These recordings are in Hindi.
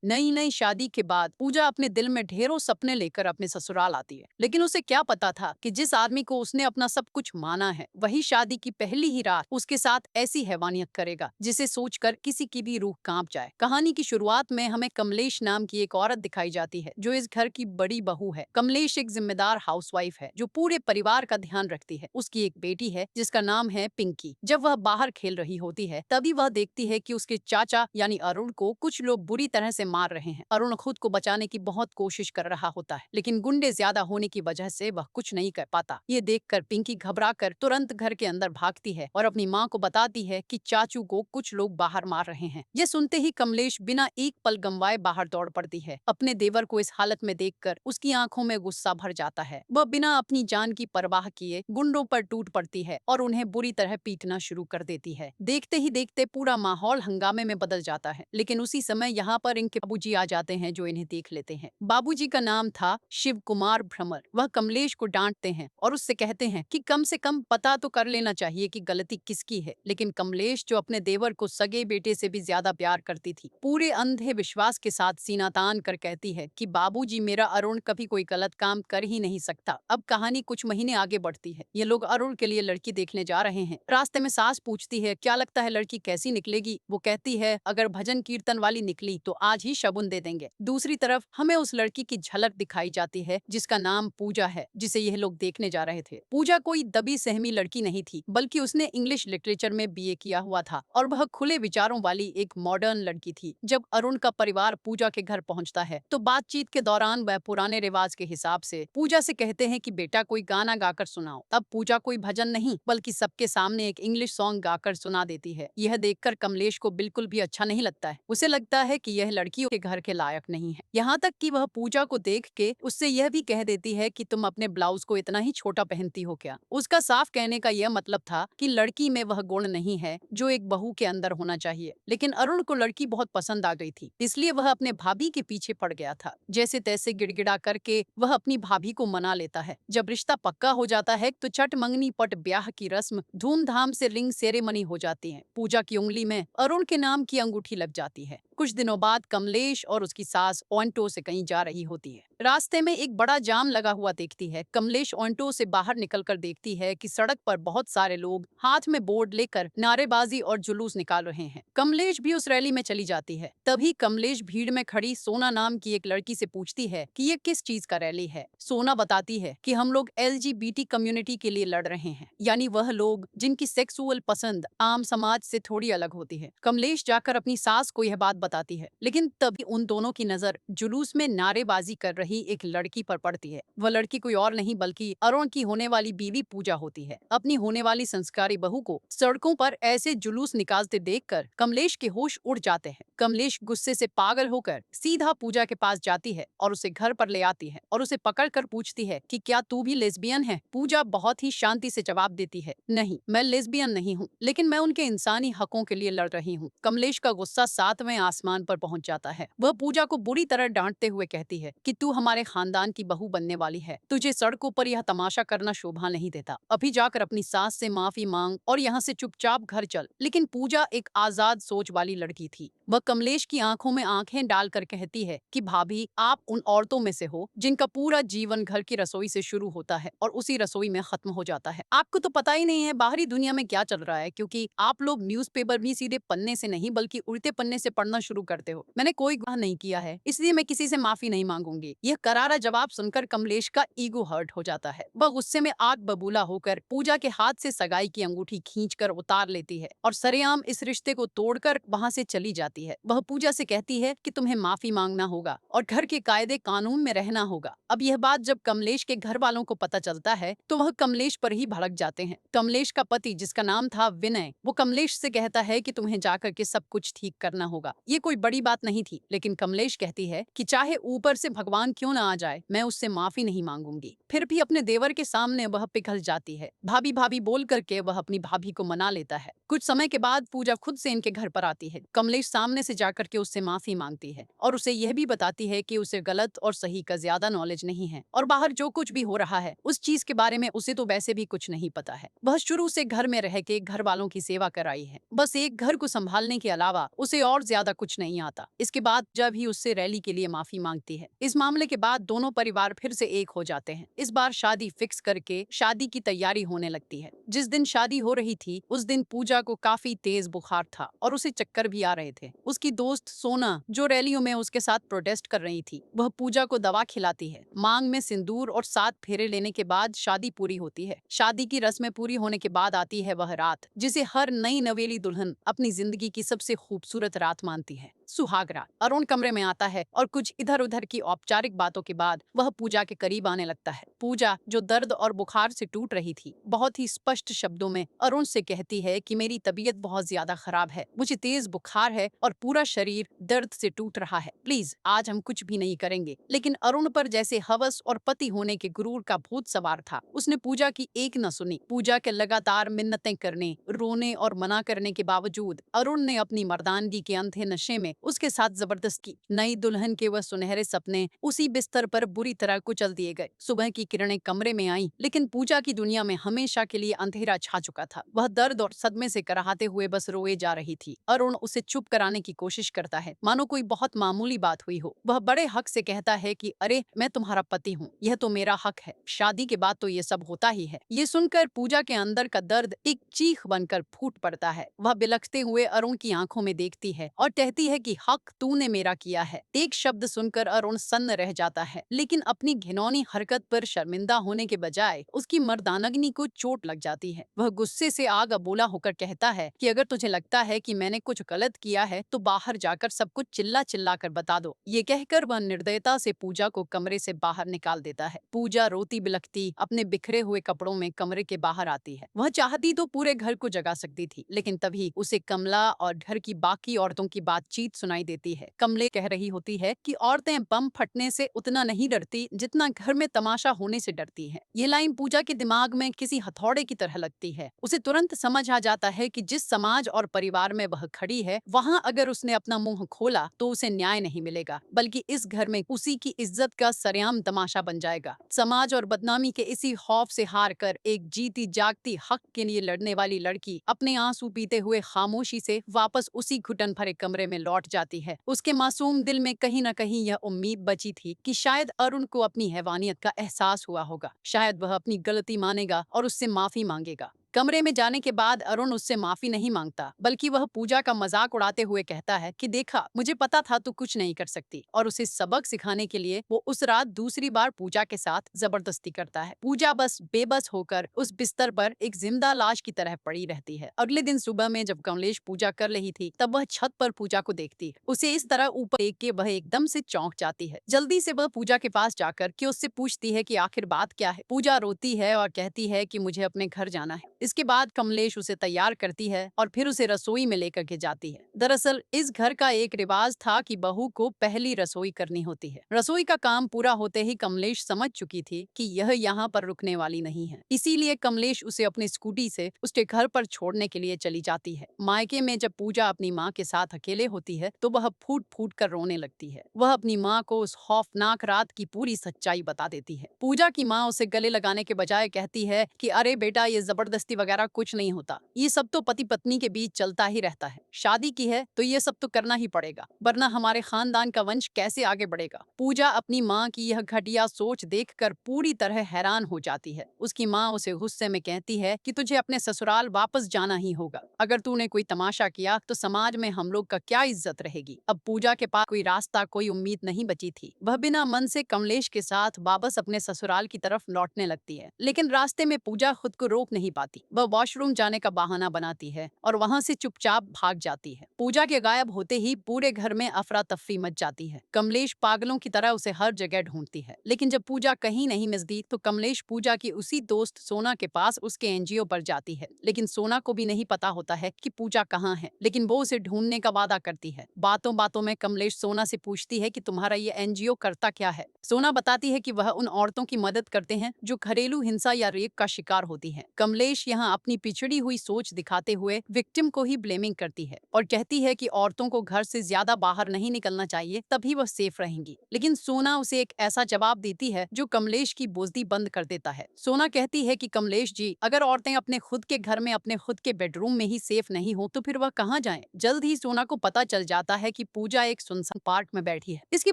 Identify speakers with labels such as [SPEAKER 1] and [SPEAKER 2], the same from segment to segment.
[SPEAKER 1] नई नई शादी के बाद पूजा अपने दिल में ढेरों सपने लेकर अपने ससुराल आती है, लेकिन उसे क्या पता था कि जिस आदमी को उसने अपना सब कुछ माना है वही शादी की पहली ही रात उसके साथ ऐसी हैवानियत करेगा जिसे सोचकर किसी की भी रूह कांप जाए। कहानी की शुरुआत में हमें कमलेश नाम की एक औरत दिखाई जाती है जो इस घर की बड़ी बहू है। कमलेश एक जिम्मेदार हाउसवाइफ है जो पूरे परिवार का ध्यान रखती है। उसकी एक बेटी है जिसका नाम है पिंकी। जब वह बाहर खेल रही होती है तभी वह देखती है कि उसके चाचा यानी अरुण को कुछ लोग बुरी तरह से मार रहे हैं। अरुण खुद को बचाने की बहुत कोशिश कर रहा होता है, लेकिन गुंडे ज्यादा होने की वजह से वह कुछ नहीं कर पाता। ये देखकर पिंकी घबराकर तुरंत घर के अंदर भागती है और अपनी माँ को बताती है कि चाचू को कुछ लोग बाहर मार रहे हैं। ये सुनते ही कमलेश बिना एक पल गंवाए बाहर दौड़ पड़ती है। अपने देवर को इस हालत में देखकर उसकी आंखों में गुस्सा भर जाता है। वह बिना अपनी जान की परवाह किए गुंडों पर टूट पड़ती है और उन्हें बुरी तरह पीटना शुरू कर देती है। देखते ही देखते पूरा माहौल हंगामे में बदल जाता है, लेकिन उसी समय यहाँ पर इनके बाबूजी आ जाते हैं जो इन्हें देख लेते हैं। बाबूजी का नाम था शिव कुमार भ्रमर। वह कमलेश को डांटते हैं और उससे कहते हैं कि कम से कम पता तो कर लेना चाहिए कि गलती किसकी है। लेकिन कमलेश, जो अपने देवर को सगे बेटे से भी ज्यादा प्यार करती थी, पूरे अंधे विश्वास के साथ सीना तान कर कहती है कि बाबूजी, मेरा अरुण कभी कोई गलत काम कर ही नहीं सकता। अब कहानी कुछ महीने आगे बढ़ती है। ये लोग अरुण के लिए लड़की देखने जा रहे हैं। रास्ते में सास पूछती है, क्या लगता है लड़की कैसी निकलेगी? वो कहती है, अगर भजन कीर्तन वाली निकली तो आज ही शगुन दे देंगे। दूसरी तरफ हमें उस लड़की की झलक दिखाई जाती है जिसका नाम पूजा है, जिसे यह लोग देखने जा रहे थे। पूजा कोई दबी सहमी लड़की नहीं थी, बल्कि उसने इंग्लिश लिटरेचर में बीए किया हुआ था और वह खुले विचारों वाली एक मॉडर्न लड़की थी। जब अरुण का परिवार पूजा के घर पहुंचता है तो बातचीत के दौरान वह पुराने रिवाज के हिसाब से पूजा से कहते हैं कि बेटा, कोई गाना गाकर सुनाओ। अब पूजा कोई भजन नहीं बल्कि सबके सामने एक इंग्लिश सॉन्ग गाकर सुना देती है। यह देखकर कमलेश को बिल्कुल भी अच्छा नहीं लगता है। उसे लगता है कि यह लड़कियों के घर के लायक नहीं है। यहाँ तक कि वह पूजा को देख के उससे यह भी कह देती है कि तुम अपने ब्लाउज को इतना ही छोटा पहनती हो क्या? उसका साफ कहने का यह मतलब था कि लड़की में वह गुण नहीं है जो एक बहू के अंदर होना चाहिए। लेकिन अरुण को लड़की बहुत पसंद आ गई थी, इसलिए वह अपने भाभी के पीछे पड़ गया था। जैसे तैसे गिड़गिड़ा करके वह अपनी भाभी को मना लेता है। जब रिश्ता पक्का हो जाता है तो चट मंगनी पट ब्याह की रस्म धूमधाम से रिंग सेरेमनी हो जाती है। पूजा की उंगली में अरुण के नाम की अंगूठी लग जाती है। कुछ दिनों बाद कमलेश और उसकी सास ऑन्टो से कहीं जा रही होती है। रास्ते में एक बड़ा जाम लगा हुआ देखती है। कमलेश ऑन्टो से बाहर निकलकर देखती है कि सड़क पर बहुत सारे लोग हाथ में बोर्ड लेकर नारेबाजी और जुलूस निकाल रहे हैं। कमलेश भी उस रैली में चली जाती है। तभी कमलेश भीड़ में खड़ी सोना नाम की एक लड़की से पूछती है कि ये किस चीज का रैली है। सोना बताती है कि हम लोग एलजीबीटी कम्युनिटी के लिए लड़ रहे हैं, यानी वह लोग जिनकी सेक्सुअल पसंद आम समाज से थोड़ी अलग होती है। कमलेश जाकर अपनी सास को यह बात बताती है, लेकिन तभी उन दोनों की नजर जुलूस में नारेबाजी कर रही एक लड़की पर पड़ती है। वह लड़की कोई और नहीं बल्कि अरुण की होने वाली बीवी पूजा होती है। अपनी होने वाली संस्कारी बहू को सड़कों पर ऐसे जुलूस निकालते देखकर कमलेश के होश उड़ जाते हैं। कमलेश गुस्से से पागल होकर सीधा पूजा के पास जाती है और उसे घर पर ले आती है और उसे पकड़कर पूछती है कि क्या तू भी लेस्बियन है? पूजा बहुत ही शांति से जवाब देती है, नहीं, मैं लेस्बियन नहीं हूँ, लेकिन मैं उनके इंसानी हकों के लिए लड़ रही हूँ। कमलेश का गुस्सा सातवें आसमान पर पहुंच जाता है। वह पूजा को बुरी तरह डांटते हुए कहती है कि तू हमारे खानदान की बहू बनने वाली है, तुझे सड़कों पर यह तमाशा करना शोभा नहीं देता। अभी जाकर अपनी सास से माफी मांग और यहाँ से चुपचाप घर चल। लेकिन पूजा एक आजाद सोच वाली लड़की थी। वह कमलेश की आंखों में आंखें डालकर कहती है कि भाभी, आप उन औरतों में से हो जिनका पूरा जीवन घर की रसोई से शुरू होता है और उसी रसोई में खत्म हो जाता है। आपको तो पता ही नहीं है बाहरी दुनिया में क्या चल रहा है, क्योंकि आप लोग न्यूज़पेपर भी सीधे पन्ने से नहीं बल्कि उल्टे पन्ने से पढ़ना शुरू करते हो। मैंने कोई गुनाह नहीं किया है, इसलिए मैं किसी से माफी नहीं मांगूंगी। यह करारा जवाब सुनकर कमलेश का ईगो हर्ट हो जाता है। वह गुस्से में आग बबूला होकर पूजा के हाथ से सगाई की अंगूठी खींचकर उतार लेती है और सरेआम इस रिश्ते को तोड़कर वहां से चली जाती है। वह पूजा से कहती है कि तुम्हें माफी मांगना होगा और घर के कायदे कानून में रहना होगा। अब यह बात जब कमलेश के घर वालों को पता चलता है तो वह कमलेश पर ही भड़क जाते हैं। कमलेश का पति, जिसका नाम था विनय, वो कमलेश से कहता है कि तुम्हें जाकर के सब कुछ ठीक करना होगा। ये कोई बड़ी बात नहीं थी, लेकिन कमलेश कहती है कि चाहे ऊपर से भगवान भगवान क्यों ना आ जाए, मैं उससे माफी नहीं मांगूंगी। फिर भी अपने देवर के सामने वह पिघल जाती है। भाभी भाभी बोल करके वह अपनी भाभी को मना लेता है। कुछ समय के बाद पूजा खुद से इनके घर पर आती है। कमलेश सामने से जाकर के उससे माफी मांगती है और उसे यह भी बताती है कि उसे गलत और सही का ज्यादा नॉलेज नहीं है और बाहर जो कुछ भी हो रहा है उस चीज के बारे में उसे तो वैसे भी कुछ नहीं पता है। वह शुरू से घर में रह के घर वालों की सेवा कराई है, बस एक घर को संभालने के अलावा उसे और ज्यादा कुछ नहीं आता। इसके बाद जब ही उससे रैली के लिए माफी मांगती है। इस मामले के बाद दोनों परिवार फिर से एक हो जाते हैं। इस बार शादी फिक्स करके शादी की तैयारी होने लगती है। जिस दिन शादी हो रही थी उस दिन पूजा को काफी तेज बुखार था और उसे चक्कर भी आ रहे थे। उसकी दोस्त सोना जो रैलियों में उसके साथ प्रोटेस्ट कर रही थी, वह पूजा को दवा खिलाती है। मांग में सिंदूर और 7 फेरे लेने के बाद शादी पूरी होती है। शादी की रस्में पूरी होने के बाद आती है वह रात जिसे हर नई नवेली दुल्हन अपनी जिंदगी की सबसे खूबसूरत रात मानती है, सुहाग रात। अरुण कमरे में आता है और कुछ इधर उधर की औपचारिक बातों के बाद वह पूजा के करीब आने लगता है। पूजा जो दर्द और बुखार से टूट रही थी, बहुत ही स्पष्ट शब्दों में अरुण से कहती है कि मेरी तबीयत बहुत ज्यादा खराब है, मुझे तेज बुखार है और पूरा शरीर दर्द से टूट रहा है, प्लीज आज हम कुछ भी नहीं करेंगे। लेकिन अरुण पर जैसे हवस और पति होने के गुरूर का भूत सवार था। उसने पूजा की एक न सुनी। पूजा के लगातार मिन्नतें करने, रोने और मना करने के बावजूद अरुण ने अपनी मर्दानगी के अंधे नशे में उसके साथ जबरदस्ती। नई दुल्हन के वह सुनहरे सपने उसी बिस्तर पर बुरी तरह कुचल दिए गए। सुबह की किरणें कमरे में आई, लेकिन पूजा की दुनिया में हमेशा के लिए अंधेरा छा चुका था। वह दर्द और सदमे से कराहते हुए बस रोए जा रही थी। अरुण उसे चुप कराने की कोशिश करता है, मानो कोई बहुत मामूली बात हुई हो। वह बड़े हक से कहता है कि अरे मैं तुम्हारा पति हूँ, यह तो मेरा हक है, शादी के बाद तो ये सब होता ही है। ये सुनकर पूजा के अंदर का दर्द एक चीख बनकर फूट पड़ता है। वह बिलखते हुए अरुण की आंखों में देखती है और कहती है कि हक तूने मेरा किया है। एक शब्द सुनकर अरुण सन्न रह जाता है, लेकिन अपनी घिनौनी हरकत पर शर्मिंदा होने के बजाय उसकी मर्दानगी को चोट लग जाती है। वह गुस्से से आग अबोला होकर कहता है कि अगर तुझे लगता है कि मैंने कुछ गलत किया है तो बाहर जाकर सब कुछ चिल्ला चिल्ला कर बता दो। ये कहकर वह निर्दयता से पूजा को कमरे से बाहर निकाल देता है। पूजा रोती बिलखती अपने बिखरे हुए कपड़ों में कमरे के बाहर आती है। वह चाहती तो पूरे घर को जगा सकती थी, लेकिन तभी उसे कमला और घर की बाकी औरतों की बातचीत सुनाई देती है। कमले कह रही होती है कि औरतें बम फटने से उतना नहीं डरती जितना घर में तमाशा होने से डरती हैं। ये लाइन पूजा के दिमाग में किसी हथौड़े की तरह लगती है। उसे तुरंत समझ आ जाता है कि जिस समाज और परिवार में वह खड़ी है, वहाँ अगर उसने अपना मुंह खोला तो उसे न्याय नहीं मिलेगा, बल्कि इस घर में उसी की इज्जत का सरेआम तमाशा बन जाएगा। समाज और बदनामी के इसी खौफ से हार कर एक जीती जागती हक के लिए लड़ने वाली लड़की अपने आंसू पीते हुए खामोशी से वापस उसी घुटन भरे कमरे में लौट जाती है। उसके मासूम दिल में कहीं न कहीं यह उम्मीद बची थी कि शायद अरुण को अपनी हैवानियत का एहसास हुआ होगा, शायद वह अपनी गलती मानेगा और उससे माफी मांगेगा। कमरे में जाने के बाद अरुण उससे माफी नहीं मांगता, बल्कि वह पूजा का मजाक उड़ाते हुए कहता है कि देखा, मुझे पता था तू कुछ नहीं कर सकती, और उसे सबक सिखाने के लिए वो उस रात दूसरी बार पूजा के साथ जबरदस्ती करता है। पूजा बस बेबस होकर उस बिस्तर पर एक जिंदा लाश की तरह पड़ी रहती है। अगले दिन सुबह में जब कमलेश पूजा कर रही थी, तब वह छत पर पूजा को देखती है। उसे इस तरह ऊपर देख के वह एकदम से चौंक जाती है। जल्दी से वह पूजा के पास जाकर के उससे पूछती है कि आखिर बात क्या है। पूजा रोती है और कहती है कि मुझे अपने घर जाना है। इसके बाद कमलेश उसे तैयार करती है और फिर उसे रसोई में लेकर के जाती है। दरअसल इस घर का एक रिवाज था कि बहू को पहली रसोई करनी होती है। रसोई का काम पूरा होते ही कमलेश समझ चुकी थी कि यह यहाँ पर रुकने वाली नहीं है, इसीलिए कमलेश उसे अपनी स्कूटी से उसके घर पर छोड़ने के लिए चली जाती है। मायके में जब पूजा अपनी माँ के साथ अकेले होती है तो वह फूट फूट कर रोने लगती है। वह अपनी माँ को उस खौफनाक रात की पूरी सच्चाई बता देती है। पूजा की माँ उसे गले लगाने के बजाय कहती है कि अरे बेटा, ये जबरदस्ती वगैरह कुछ नहीं होता, ये सब तो पति पत्नी के बीच चलता ही रहता है। शादी की है तो ये सब तो करना ही पड़ेगा, वरना हमारे खानदान का वंश कैसे आगे बढ़ेगा। पूजा अपनी माँ की यह घटिया सोच देखकर पूरी तरह हैरान हो जाती है। उसकी माँ उसे गुस्से में कहती है कि तुझे अपने ससुराल वापस जाना ही होगा। अगर तूने कोई तमाशा किया तो समाज में हम लोग का क्या इज्जत रहेगी। अब पूजा के पास कोई रास्ता, कोई उम्मीद नहीं बची थी। वह बिना मन से कमलेश के साथ वापस अपने ससुराल की तरफ लौटने लगती है, लेकिन रास्ते में पूजा खुद को रोक नहीं पाती। करती। वह वॉशरूम जाने का बहाना बनाती है और वहाँ से चुपचाप भाग जाती है। पूजा के गायब होते ही पूरे घर में अफरा तफरी मच जाती है। कमलेश पागलों की तरह उसे हर जगह ढूंढती है, लेकिन जब पूजा कहीं नहीं मिलती तो कमलेश पूजा की उसी दोस्त सोना के पास उसके एनजीओ पर जाती है। लेकिन सोना को भी नहीं पता होता है कि पूजा कहाँ है, लेकिन वो उसे ढूंढने का वादा करती है। बातों बातों में कमलेश सोना से पूछती है कि तुम्हारा ये एनजीओ करता क्या है। सोना बताती है कि वह उन औरतों की मदद करते हैं जो घरेलू हिंसा या रेप का शिकार होती हैं। कमलेश यहाँ अपनी पिछड़ी हुई सोच दिखाते हुए विक्टिम को ही ब्लेमिंग करती है और कहती है कि औरतों को घर से ज्यादा बाहर नहीं निकलना चाहिए, तभी वह सेफ रहेंगी। लेकिन सोना उसे एक ऐसा जवाब देती है जो कमलेश की बोझदी बंद कर देता है। सोना कहती है कि कमलेश जी, अगर औरतें अपने खुद के घर में अपने खुद के बेडरूम में ही सेफ नहीं हो तो फिर वह कहाँ जाएं? जल्द ही सोना को पता चल जाता है कि पूजा एक सुनसान पार्क में बैठी है। इसके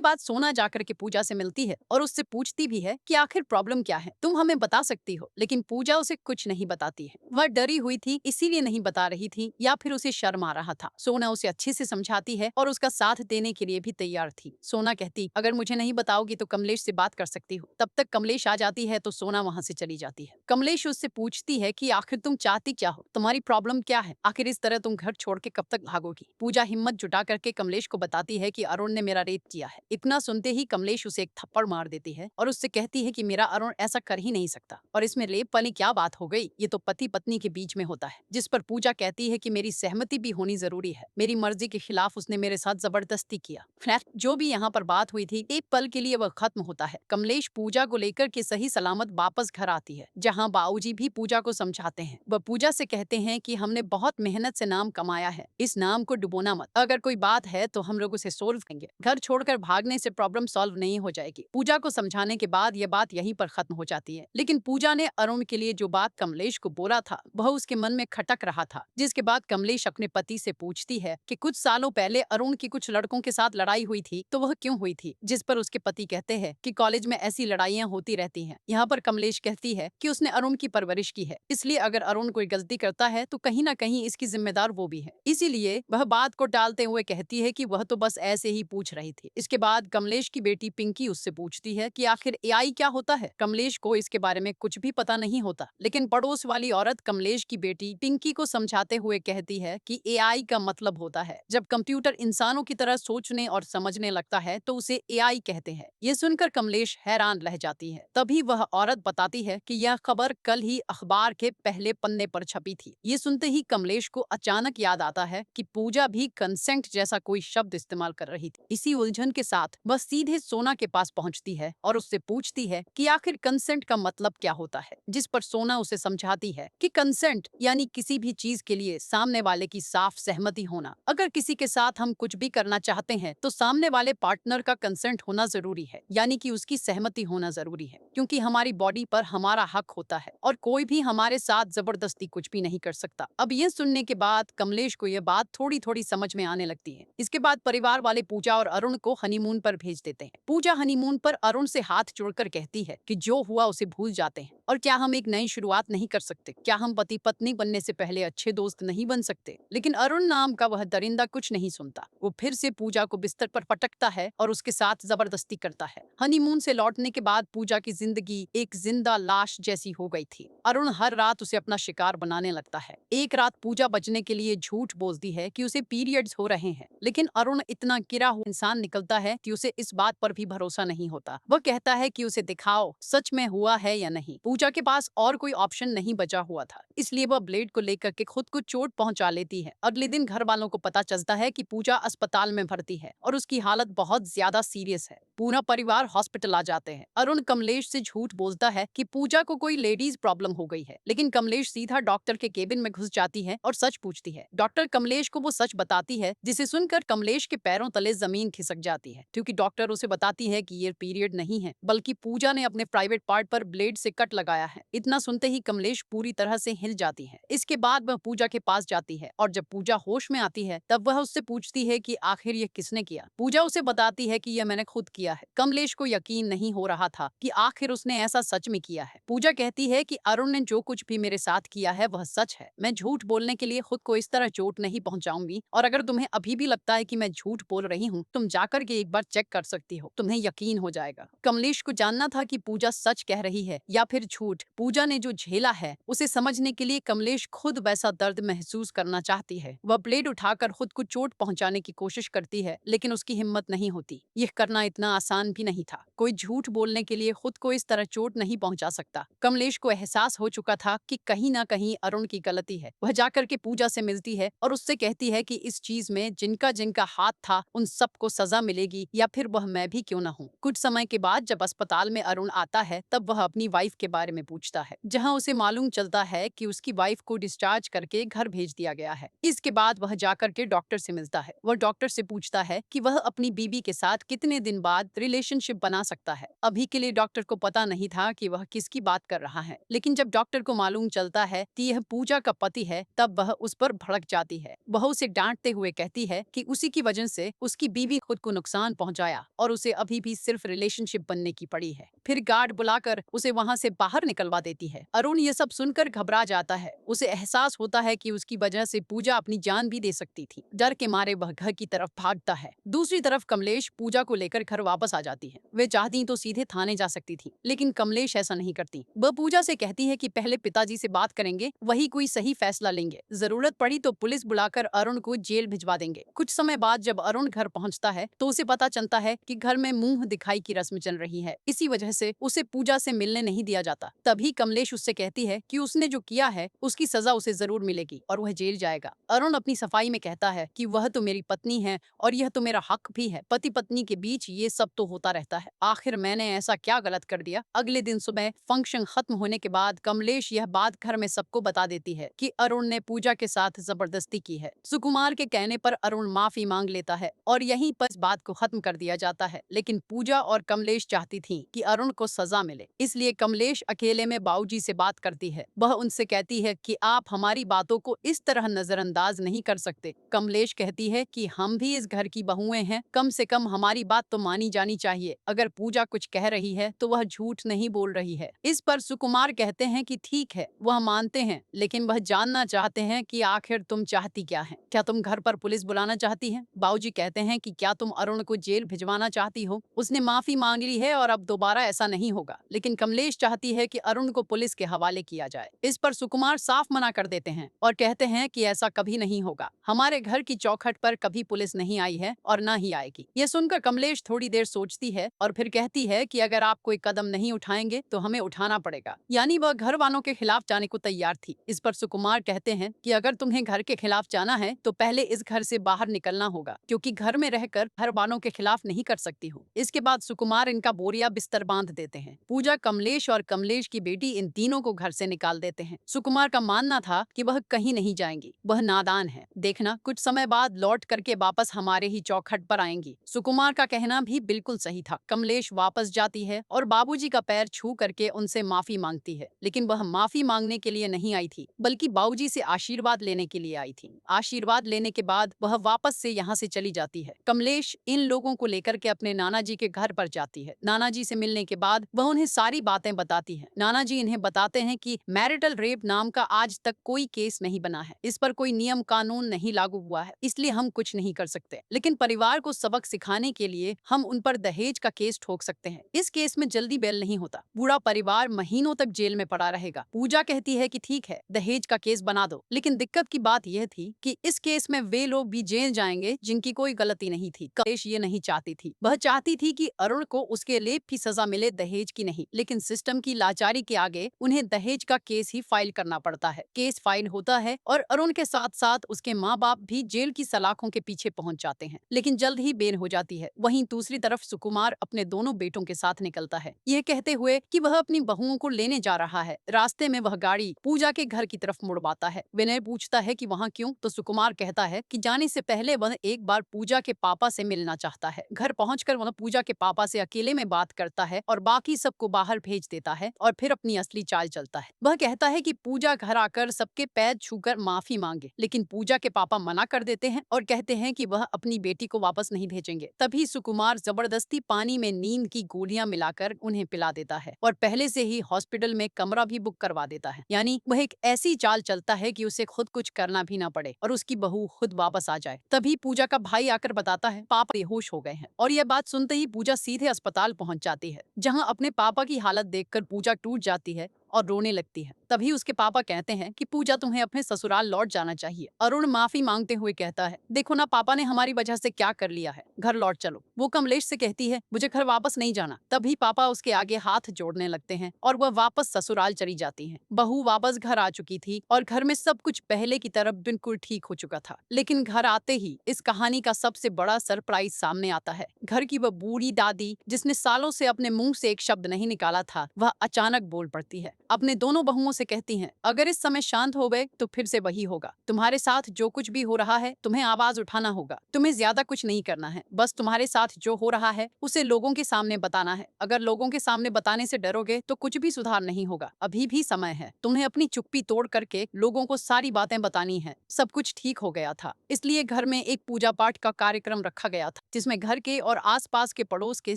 [SPEAKER 1] बाद सोना जाकर के पूजा से मिलती है और उससे पूछती भी है कि आखिर प्रॉब्लम क्या है, तुम हमें बता सकती हो। लेकिन पूजा उसे कुछ नहीं बताती है। वह डरी हुई थी इसीलिए नहीं बता रही थी, या फिर उसे शर्म आ रहा था। सोना उसे अच्छे से समझाती है और उसका साथ देने के लिए भी तैयार थी। सोना कहती, अगर मुझे नहीं बताओगी तो कमलेश से बात कर सकती हो। तब तक कमलेश आ जाती है तो सोना वहाँ से चली जाती है। कमलेश उससे पूछती है कि आखिर तुम चाहती क्या हो, तुम्हारी प्रॉब्लम क्या है, आखिर इस तरह तुम घर छोड़ के कब तक भागोगी। पूजा हिम्मत जुटा करके कमलेश को बताती है कि अरुण ने मेरा रेप किया है। इतना सुनते ही कमलेश उसे एक थप्पड़ मार देती है और उससे कहती है कि मेरा अरुण ऐसा कर ही नहीं सकता, और इसमें रेप वाली क्या बात हो गई, ये तो पति पत्नी के बीच में होता है। जिस पर पूजा कहती है कि मेरी सहमति भी होनी जरूरी है, मेरी मर्जी के खिलाफ उसने मेरे साथ जबरदस्ती किया। खैर, जो भी यहाँ पर बात हुई थी एक पल के लिए वह खत्म होता है। कमलेश पूजा को लेकर के सही सलामत वापस घर आती है, जहाँ बाबूजी भी पूजा को समझाते हैं। वह पूजा से कहते हैं कि हमने बहुत मेहनत से नाम कमाया है, इस नाम को डुबोना मत, अगर कोई बात है तो हम लोग उसे सोल्व करेंगे, घर छोड़कर भागने से प्रॉब्लम सॉल्व नहीं हो जाएगी। पूजा को समझाने के बाद यह बात यहीं पर खत्म हो जाती है। लेकिन पूजा ने अरुण के लिए जो बात कमलेश को बोला था वह उसके मन में खटक रहा था। जिसके बाद कमलेश अपने पति से पूछती है कि कुछ सालों पहले अरुण की कुछ लड़कों के साथ लड़ाई हुई थी तो वह क्यों हुई थी। जिस पर उसके पति कहते हैं कि कॉलेज में ऐसी लड़ाइयां होती रहती हैं। यहाँ पर कमलेश कहती है कि उसने अरुण की परवरिश की है, इसलिए अगर अरुण कोई गलती करता है तो कहीं ना कहीं इसकी जिम्मेदार वो भी है। इसीलिए वह बात को टालते हुए कहती है कि वह तो बस ऐसे ही पूछ रही थी। इसके बाद कमलेश की बेटी पिंकी उससे पूछती है कि आखिर एआई क्या होता है। कमलेश को इसके बारे में कुछ भी पता नहीं होता, लेकिन पड़ोस वाली औरत कमलेश की बेटी पिंकी को समझाते हुए कहती है कि एआई का मतलब होता है जब कंप्यूटर इंसानों की तरह सोचने और समझने लगता है तो उसे एआई कहते हैं। ये सुनकर कमलेश हैरान रह जाती है। तभी वह औरत बताती है कि यह खबर कल ही अखबार के पहले पन्ने पर छपी थी। ये सुनते ही कमलेश को अचानक याद आता है कि पूजा भी कंसेंट जैसा कोई शब्द इस्तेमाल कर रही थी। इसी उलझन के साथ वह सीधे सोना के पास पहुंचती है और उससे पूछती है कि आखिर कंसेंट का मतलब क्या होता है। जिस पर सोना उसे समझाती है कि कंसेंट यानी किसी भी चीज के लिए सामने वाले की साफ सहमति होना। अगर किसी के साथ हम कुछ भी करना चाहते हैं तो सामने वाले पार्टनर का कंसेंट होना जरूरी है, यानी कि उसकी सहमति होना जरूरी है, क्योंकि हमारी बॉडी पर हमारा हक होता है और कोई भी हमारे साथ जबरदस्ती कुछ भी नहीं कर सकता। अब ये सुनने के बाद कमलेश को यह बात थोड़ी थोड़ी समझ में आने लगती है। इसके बाद परिवार वाले पूजा और अरुण को हनीमून पर भेज देते हैं। पूजा हनीमून पर अरुण से हाथ जोड़कर कहती है कि जो हुआ उसे भूल जाते हैं, और क्या हम एक नई शुरुआत नहीं कर सकते, क्या हम पति पत्नी बनने से पहले अच्छे दोस्त नहीं बन सकते। लेकिन अरुण नाम का वह दरिंदा कुछ नहीं सुनता। वो फिर से पूजा को बिस्तर पर पटकता है और उसके साथ जबरदस्ती करता है। हनीमून से लौटने के बाद पूजा की जिंदगी एक जिंदा लाश जैसी हो गई थी। अरुण हर रात उसे अपना शिकार बनाने लगता है। एक रात पूजा बचने के लिए झूठ बोलती है कि उसे पीरियड्स हो रहे हैं, लेकिन अरुण इतना गिरा हुआ इंसान निकलता है कि उसे इस बात पर भी भरोसा नहीं होता। वह कहता है कि उसे दिखाओ सच में हुआ है या नहीं। पूजा के पास और कोई ऑप्शन नहीं बचा हुआ था, इसलिए वह ब्लेड को लेकर के खुद को चोट पहुंचा लेती है। अगले दिन घर वालों को पता चलता है कि पूजा अस्पताल में भर्ती है और उसकी हालत बहुत ज्यादा सीरियस है। पूरा परिवार हॉस्पिटल आ जाते हैं। अरुण कमलेश से झूठ बोलता है कि पूजा को कोई लेडीज प्रॉब्लम हो गई है, लेकिन कमलेश सीधा डॉक्टर के केबिन में घुस जाती है और सच पूछती है। डॉक्टर कमलेश को वो सच बताती है, जिसे सुनकर कमलेश के पैरों तले जमीन खिसक जाती है, क्योंकि डॉक्टर उसे बताती है कि ये पीरियड नहीं है, बल्कि पूजा ने अपने प्राइवेट पार्ट पर ब्लेड से कट लगाया है। इतना सुनते ही कमलेश पूरी तरह से हिल जाती है। इसके बाद वह पूजा के पास जाती है और जब पूजा होश में आती है तब वह उससे पूछती है कि आखिर ये किसने किया। पूजा उसे बताती है कि यह मैंने खुद किया है। कमलेश को यकीन नहीं हो रहा था कि आखिर उसने ऐसा सच में किया है। पूजा कहती है कि अरुण ने जो कुछ भी मेरे साथ किया है वह सच है। मैं झूठ बोलने के लिए खुद को इस तरह चोट नहीं पहुंचाऊंगी, और अगर तुम्हें अभी भी लगता है कि मैं झूठ बोल रही हूँ, तुम जाकर के एक बार चेक कर सकती हो, तुम्हें यकीन हो जाएगा। कमलेश को जानना था कि पूजा सच कह रही है या फिर झूठ। पूजा ने जो झेला है उसे समझने के लिए कमलेश खुद वैसा दर्द महसूस करना चाहती है। वह ब्लेड उठाकर खुद को चोट पहुंचाने की कोशिश करती है, लेकिन उसकी हिम्मत नहीं होती। यह करना इतना आसान भी नहीं था। कोई झूठ बोलने के लिए खुद को इस तरह चोट नहीं पहुंचा सकता। कमलेश को एहसास हो चुका था कि कहीं ना कहीं अरुण की गलती है। वह जाकर के पूजा से मिलती है और उससे कहती है कि इस चीज में जिनका जिनका हाथ था उन सबको सजा मिलेगी, या फिर वह मैं भी क्यों ना हूँ। कुछ समय के बाद जब अस्पताल में अरुण आता है, तब वह अपनी वाइफ के बारे में पूछता है, जहाँ उसे मालूम चलता है कि उसकी वाइफ को डिस्चार्ज करके घर भेज दिया गया है। इसके बाद वह जाकर के डॉक्टर से मिलता है। वह डॉक्टर से पूछता है कि वह अपनी बीवी के साथ कितने दिन बाद रिलेशनशिप बना सकता है। अभी के लिए डॉक्टर को पता नहीं था कि वह किसकी बात कर रहा है, लेकिन जब डॉक्टर को मालूम चलता है कि यह पूजा का पति है, तब वह उस पर भड़क जाती है। वह उसे डांटते हुए कहती है कि उसी की वजह से उसकी बीवी खुद को नुकसान पहुंचाया और उसे अभी भी सिर्फ रिलेशनशिप बनने की पड़ी है। फिर गार्ड बुलाकर उसे वहां से बाहर निकलवा देती है। अरुण ये सब सुनकर घबरा जाता है। उसे एहसास होता है कि उसकी वजह से पूजा अपनी जान भी दे सकती थी। डर के मारे वह घर की तरफ भागता है। दूसरी तरफ कमलेश पूजा को लेकर घर वापस आ जाती है। वे चाहती तो सीधे थाने जा सकती थी, लेकिन कमलेश ऐसा नहीं करती। वह पूजा से कहती है कि पहले पिताजी से बात करेंगे, वही कोई सही फैसला लेंगे। जरूरत पड़ी तो पुलिस बुलाकर अरुण को जेल भिजवा देंगे। कुछ समय बाद जब अरुण घर पहुंचता है तो उसे पता चलता है कि घर में मुंह दिखाई की रस्म चल रही है। इसी वजह से उसे पूजा से मिलने नहीं दिया जाता। तभी कमलेश उससे कहती है कि उसने जो किया है उसकी सजा उसे जरूर मिलेगी और वह जेल जाएगा। अरुण अपनी सफाई में कहता है कि वह तो मेरी पत्नी है और यह तो मेरा हक भी है। पति पत्नी के बीच ये सब तो होता रहता है। आखिर मैंने ऐसा क्या गलत कर दिया। अगले दिन सुबह फंक्शन खत्म होने के बाद कमलेश यह बात घर में सबको बता देती है कि अरुण ने पूजा के साथ जबरदस्ती की है। सुकुमार के कहने पर अरुण माफी मांग लेता है और यहीं पर इस बात को खत्म कर दिया जाता है। लेकिन पूजा और कमलेश चाहती थी कि अरुण को सजा मिले, इसलिए कमलेश अकेले में बाबूजी से बात करती है। वह उनसे कहती है कि आप हमारी बातों को इस तरह नजरअंदाज नहीं कर सकते। कमलेश कहती है कि हम भी इस घर की बहुएं हैं, कम से कम हमारी बात तो मानी जानी चाहिए। अगर पूजा कुछ कह रही है तो वह झूठ नहीं बोल रही है। इस पर सुकुमार कहते हैं कि ठीक है, वह मानते हैं, लेकिन वह जानना चाहते हैं कि आखिर तुम चाहती क्या है। क्या तुम घर पर पुलिस बुलाना चाहती है? बाबूजी कहते हैं कि क्या तुम अरुण को जेल भिजवाना चाहती हो? उसने माफी मांग ली है और अब दोबारा ऐसा नहीं होगा। लेकिन कमलेश चाहती है कि अरुण को पुलिस के हवाले किया जाए। इस पर सुकुमार साफ मना कर देते हैं और कहते हैं कि ऐसा कभी नहीं होगा। हमारे घर की चौखट पर कभी पुलिस नहीं आई है और न ही आएगी। यह सुनकर कमलेश थोड़ी देर सोचती है और फिर कहती है कि अगर आप कोई कदम नहीं उठाएंगे तो हमें उठाना पड़ेगा। यानी वह घर वालों के खिलाफ जाने को तैयार थी। इस पर सुकुमार कहते हैं कि अगर तुम्हें घर के खिलाफ जाना है तो पहले इस घर से बाहर निकलना होगा, क्योंकि घर में रहकर घर वालों के खिलाफ नहीं कर सकती हो। इसके बाद सुकुमार इनका बोरिया बिस्तर बांध देते हैं। पूजा, कमलेश और कमलेश की बेटी इन तीनों को घर से निकाल देते हैं। सुकुमार का मानना था कि वह कहीं नहीं जाएंगी, वह नादान है। देखना कुछ समय बाद लौट करके वापस हमारे ही चौखट पर आएंगी। सुकुमार का कहना भी बिल्कुल सही था। कमलेश वापस जाती है और बाबूजी का पैर छू करके उनसे माफी मांगती है, लेकिन वह माफी मांगने के लिए नहीं आई थी, बल्कि बाबूजी से आशीर्वाद लेने के लिए आई थी। आशीर्वाद लेने के बाद वह वापस से यहाँ से चली जाती है। कमलेश इन लोगों को लेकर के अपने नाना जी के घर पर जाती है। नाना जी से मिलने के बाद वह उन्हें सारी बातें बताती है। नाना जी इन्हें बताते हैं कि मैरिटल रेप नाम का आज तक कोई केस नहीं बना है, इस पर कोई नियम कानून नहीं लागू हुआ है, इसलिए हम कुछ नहीं कर सकते। लेकिन परिवार को सबक सिखाने के लिए हम उन पर दहेज का केस ठोक सकते हैं। इस केस में जल्दी बेल नहीं होता, पूरा परिवार महीनों तक जेल में पड़ा रहेगा। पूजा कहती है कि ठीक है, दहेज का केस बना दो, लेकिन दिक्कत की बात यह थी कि इस केस में वे लोग भी जेल जाएंगे जिनकी कोई गलती नहीं थी। कमलेश ये नहीं चाहती थी। वह चाहती थी कि अरुण को उसके लेप की सजा मिले, दहेज की नहीं। लेकिन सिस्टम की लाचारी के आगे उन्हें दहेज का केस ही फाइल करना पड़ता है। केस फाइल होता है और अरुण के साथ साथ उसके माँ बाप भी जेल की सलाखों के पीछे पहुंच जाते हैं, लेकिन जल्द ही बेल हो जाती है। वहीं दूसरी तरफ सुकुमार अपने दोनों बेटों के साथ निकलता है, यह कहते हुए कि वह अपनी बहुओं को लेने जा रहा है। रास्ते में वह गाड़ी पूजा के घर की तरफ मुड़वाता है। विनय पूछता है कि वहाँ क्यों, तो सुकुमार कहता है कि जाने से पहले वह एक बार पूजा के पापा से मिलना चाहता है। घर पहुंचकर वह पूजा के पापा से अकेले में बात करता है और बाकी सबको बाहर भेज देता है और फिर अपनी असली चाल चलता है। वह कहता है कि पूजा घर आकर सबके पैर छूकर माफी मांगे, लेकिन पूजा के पापा मना कर देते हैं और कहते हैं कि वह अपनी बेटी को वापस नहीं भेजेंगे। तभी सुकुमार जबरदस्ती पानी में नींद की गोलियां मिलाकर उन्हें पिला देता है और पहले से ही हॉस्पिटल में कमरा भी बुक करवा देता है। यानी वह एक ऐसी चाल चलता है कि उसे खुद कुछ करना भी ना पड़े और उसकी बहू खुद वापस आ जाए। तभी पूजा का भाई आकर बताता है पापा बेहोश हो गए हैं, और यह बात सुनते ही पूजा सीधे अस्पताल पहुंच जाती है, जहां अपने पापा की हालत देखकर पूजा टूट जाती है और रोने लगती है। तभी उसके पापा कहते हैं कि पूजा तुम्हें अपने ससुराल लौट जाना चाहिए। अरुण माफी मांगते हुए कहता है, देखो ना पापा ने हमारी वजह से क्या कर लिया है, घर लौट चलो। वो कमलेश से कहती है, मुझे घर वापस नहीं जाना। तभी पापा उसके आगे हाथ जोड़ने लगते हैं और वह वापस ससुराल चली जाती है। बहू वापस घर आ चुकी थी और घर में सब कुछ पहले की तरह बिल्कुल ठीक हो चुका था। लेकिन घर आते ही इस कहानी का सबसे बड़ा सरप्राइज सामने आता है। घर की वह बूढ़ी दादी जिसने सालों से अपने मुंह से एक शब्द नहीं निकाला था, वह अचानक बोल पड़ती है। अपने दोनों बहुओं से कहती हैं, अगर इस समय शांत हो गए तो फिर से वही होगा। तुम्हारे साथ जो कुछ भी हो रहा है तुम्हें आवाज उठाना होगा। तुम्हें ज्यादा कुछ नहीं करना है, बस तुम्हारे साथ जो हो रहा है उसे लोगों के सामने बताना है। अगर लोगों के सामने बताने से डरोगे तो कुछ भी सुधार नहीं होगा। अभी भी समय है, तुम्हें अपनी चुप्पी तोड़ करके लोगों को सारी बातें बतानी है। सब कुछ ठीक हो गया था, इसलिए घर में एक पूजा पाठ का कार्यक्रम रखा गया था जिसमें घर के और आसपास के पड़ोस के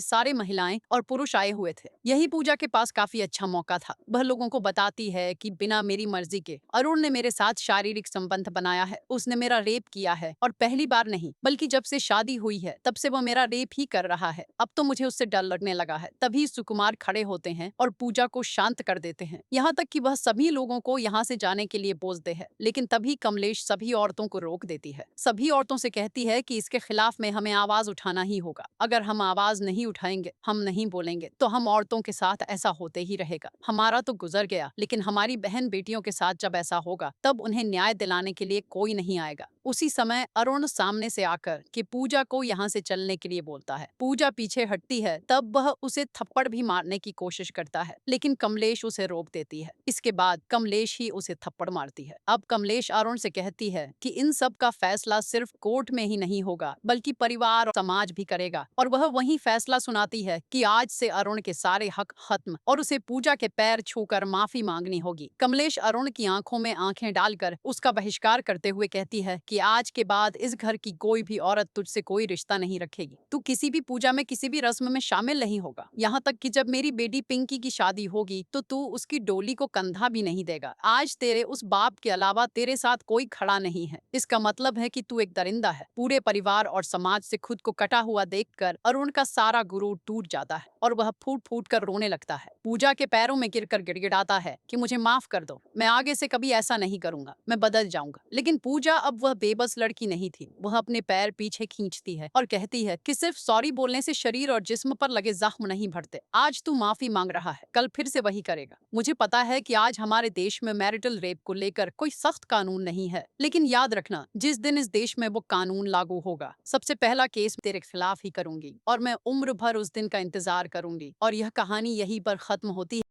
[SPEAKER 1] सारे महिलाएं और पुरुष आए हुए थे। यही पूजा के पास काफी अच्छा मौका था। वह लोगों को बताती है कि बिना मेरी मर्जी के अरुण ने मेरे साथ शारीरिक संबंध बनाया है, उसने मेरा रेप किया है और पहली बार नहीं बल्कि जब से शादी हुई है तब से वो मेरा रेप ही कर रहा है। अब तो मुझे उससे डर लगने लगा है। तभी सुकुमार खड़े होते हैं और पूजा को शांत कर देते हैं, यहाँ तक कि वह सभी लोगों को यहाँ से जाने के लिए बोलते हैं। लेकिन तभी कमलेश सभी औरतों को रोक देती है। सभी औरतों से कहती है कि इसके खिलाफ में हमें आवाज उठाना ही होगा। अगर हम आवाज नहीं उठाएंगे, हम नहीं बोलेंगे तो हम औरतों के साथ ऐसा होते ही रहेगा। हमारा तो गुजर गया, लेकिन हमारी बहन बेटियों के साथ जब ऐसा होगा तब उन्हें न्याय दिलाने के लिए कोई नहीं आएगा। उसी समय अरुण सामने से आकर कि पूजा को यहाँ से चलने के लिए बोलता है। पूजा पीछे हटती है, तब वह उसे थप्पड़ भी मारने की कोशिश करता है, लेकिन कमलेश उसे रोक देती है। इसके बाद कमलेश ही उसे थप्पड़ मारती है। अब कमलेश अरुण से कहती है कि इन सब का फैसला सिर्फ कोर्ट में ही नहीं होगा बल्कि परिवार और समाज भी करेगा। और वह वही फैसला सुनाती है कि आज से अरुण के सारे हक खत्म और उसे पूजा के पैर छूकर माफी मांगनी होगी। कमलेश अरुण की आंखों में आंखें डालकर उसका बहिष्कार करते हुए कहती है कि आज के बाद इस घर की कोई भी औरत तुझसे कोई रिश्ता नहीं रखेगी। तू किसी भी पूजा में किसी भी रस्म में शामिल नहीं होगा। यहाँ तक कि जब मेरी बेटी पिंकी की शादी होगी तो तू उसकी डोली को कंधा भी नहीं देगा। आज तेरे उस बाप के अलावा तेरे साथ कोई खड़ा नहीं है। इसका मतलब है कि तू एक दरिंदा है। पूरे परिवार और समाज से खुद को कटा हुआ देखकर अरुण का सारा गुरूर टूट जाता है और वह फूट फूट कर रोने लगता है। पूजा के पैरों में गिरकर गिड़गिड़ाता है कि मुझे माफ कर दो, मैं आगे से कभी ऐसा नहीं करूंगा, मैं बदल जाऊंगा। लेकिन पूजा अब वह बेबस लड़की नहीं थी। वह अपने पैर पीछे खींचती है और कहती है कि सिर्फ सॉरी बोलने से शरीर और जिस्म पर लगे जख्म नहीं भरते। आज तू माफी मांग रहा है, कल फिर से वही करेगा। मुझे पता है कि आज हमारे देश में मैरिटल रेप को लेकर कोई सख्त कानून नहीं है, लेकिन याद रखना जिस दिन इस देश में वो कानून लागू होगा सबसे पहला केस तेरे खिलाफ ही करूंगी और मैं उम्र भर उस दिन का इंतजार करूंगी। और यह कहानी यहीं पर खत्म होती है।